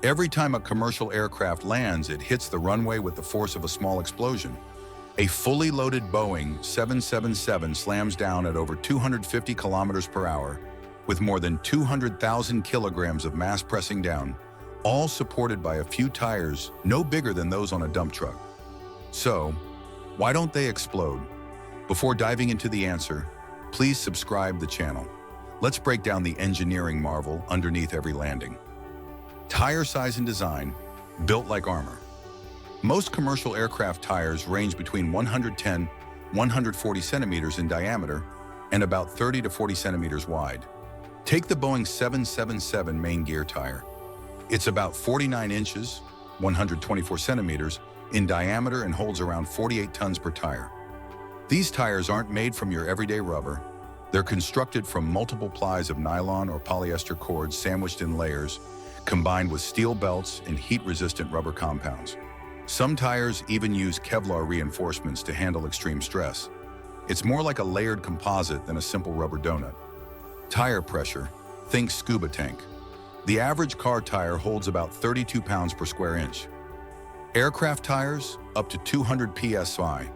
Every time a commercial aircraft lands, it hits the runway with the force of a small explosion. A fully loaded Boeing 777 slams down at over 250 kilometers per hour, with more than 200,000 kilograms of mass pressing down, all supported by a few tires no bigger than those on a dump truck. So, why don't they explode? Before diving into the answer, please subscribe the channel. Let's break down the engineering marvel underneath every landing. Tire size and design, built like armor. Most commercial aircraft tires range between 110–140 centimeters in diameter and about 30 to 40 centimeters wide. Take the Boeing 777 main gear tire. It's about 49 inches, 124 centimeters, in diameter and holds around 48 tons per tire. These tires aren't made from your everyday rubber. They're constructed from multiple plies of nylon or polyester cords sandwiched in layers, combined with steel belts and heat-resistant rubber compounds. Some tires even use Kevlar reinforcements to handle extreme stress. It's more like a layered composite than a simple rubber donut. Tire pressure, think scuba tank. The average car tire holds about 32 pounds per square inch. Aircraft tires, up to 200 psi,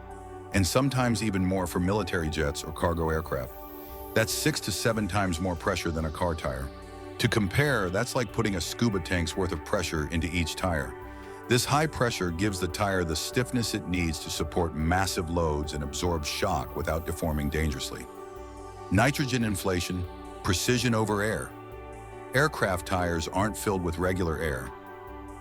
and sometimes even more for military jets or cargo aircraft. That's 6 to 7 times more pressure than a car tire. To compare, that's like putting a scuba tank's worth of pressure into each tire. This high pressure gives the tire the stiffness it needs to support massive loads and absorb shock without deforming dangerously. Nitrogen inflation, precision over air. Aircraft tires aren't filled with regular air.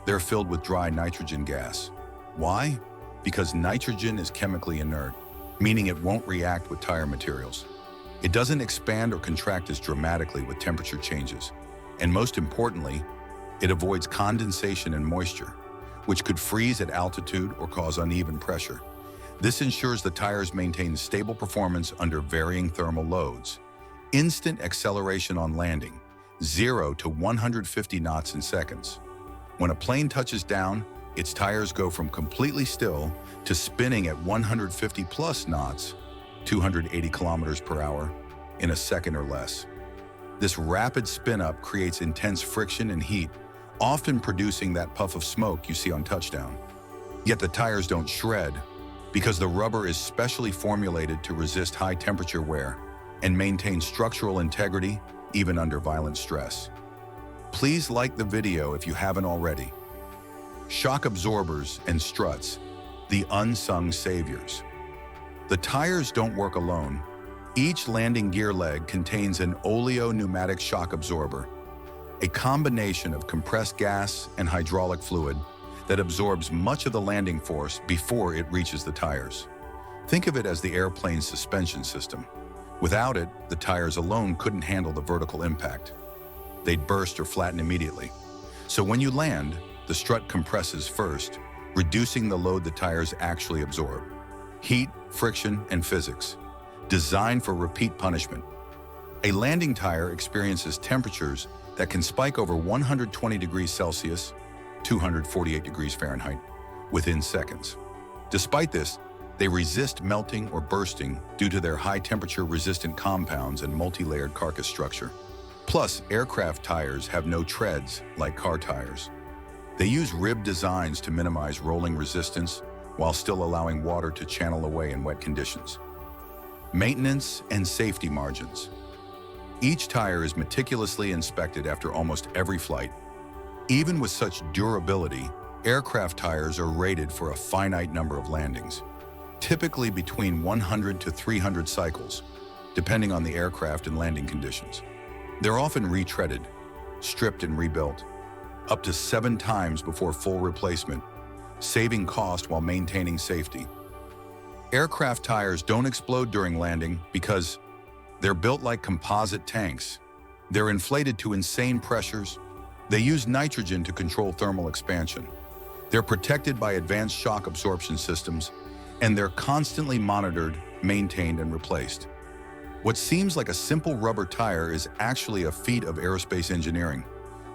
They're filled with dry nitrogen gas. Why? Because nitrogen is chemically inert, meaning it won't react with tire materials. It doesn't expand or contract as dramatically with temperature changes. And most importantly, it avoids condensation and moisture, which could freeze at altitude or cause uneven pressure. This ensures the tires maintain stable performance under varying thermal loads. Instant acceleration on landing, 0 to 150 knots in seconds. When a plane touches down, its tires go from completely still to spinning at 150 plus knots, 280 kilometers per hour, in a second or less. This rapid spin-up creates intense friction and heat, often producing that puff of smoke you see on touchdown. Yet the tires don't shred, because the rubber is specially formulated to resist high-temperature wear and maintain structural integrity even under violent stress. Please like the video if you haven't already. Shock absorbers and struts, the unsung saviors. The tires don't work alone. Each landing gear leg contains an oleo-pneumatic shock absorber, a combination of compressed gas and hydraulic fluid that absorbs much of the landing force before it reaches the tires. Think of it as the airplane's suspension system. Without it, the tires alone couldn't handle the vertical impact. They'd burst or flatten immediately. So when you land, the strut compresses first, reducing the load the tires actually absorb. Heat, friction, and physics, designed for repeat punishment. A landing tire experiences temperatures that can spike over 120 degrees Celsius, 248 degrees Fahrenheit, within seconds. Despite this, they resist melting or bursting due to their high-temperature resistant compounds and multi-layered carcass structure. Plus, aircraft tires have no treads like car tires. They use rib designs to minimize rolling resistance while still allowing water to channel away in wet conditions. Maintenance and safety margins. Each tire is meticulously inspected after almost every flight. Even with such durability, aircraft tires are rated for a finite number of landings, typically between 100 to 300 cycles, depending on the aircraft and landing conditions. They're often retreaded, stripped and rebuilt, up to 7 times before full replacement, saving cost while maintaining safety. Aircraft tires don't explode during landing because they're built like composite tanks. They're inflated to insane pressures. They use nitrogen to control thermal expansion. They're protected by advanced shock absorption systems, and they're constantly monitored, maintained, and replaced. What seems like a simple rubber tire is actually a feat of aerospace engineering,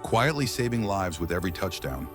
quietly saving lives with every touchdown.